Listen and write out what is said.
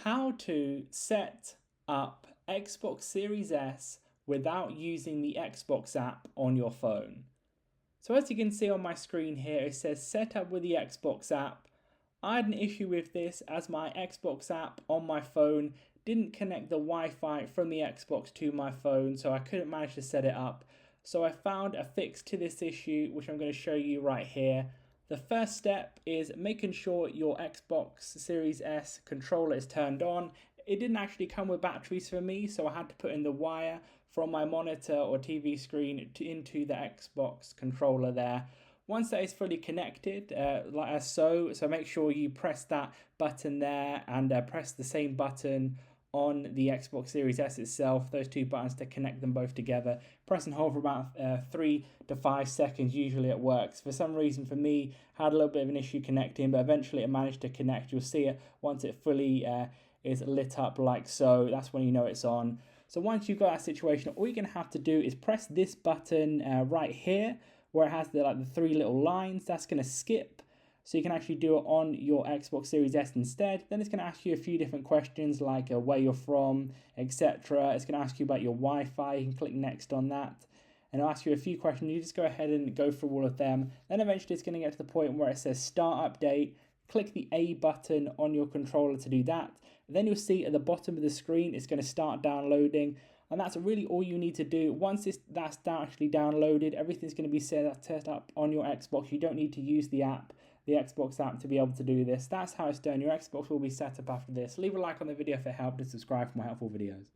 how to set up Xbox Series S without using the Xbox app on your phone. So as you can see on my screen here, it says set up with the Xbox app. I had an issue with this as my Xbox app on my phone didn't connect the Wi-Fi from the Xbox to my phone, so I couldn't manage to set it up. So I found a fix to this issue, which I'm going to show you right here. The first step is making sure your Xbox Series S controller is turned on. It didn't actually come with batteries for me, so I had to put in the wire from my monitor or TV screen into the Xbox controller there. Once that is fully connected, like so make sure you press that button there and press the same button on the Xbox Series S itself, those two buttons to connect them both together. Press and hold for about 3 to 5 seconds, usually it works. For some reason for me, I had a little bit of an issue connecting, but eventually it managed to connect. You'll see it once it fully is lit up like so. That's when you know it's on. So once you've got that situation, all you're going to have to do is press this button right here, where it has the 3 little lines. That's going to skip. So you can actually do it on your Xbox Series S instead. Then it's going to ask you a few different questions like where you're from, etc. It's going to ask you about your Wi-Fi. You can click next on that. And it'll ask you a few questions. You just go ahead and go through all of them. Then eventually it's going to get to the point where it says start update. Click the A button on your controller to do that. Then you'll see at the bottom of the screen, it's going to start downloading. And that's really all you need to do. Once that's actually downloaded, everything's going to be set up on your Xbox. You don't need to use the Xbox app to be able to do this. That's how it's done. Your Xbox will be set up after this. Leave a like on the video if it helped and subscribe for more helpful videos.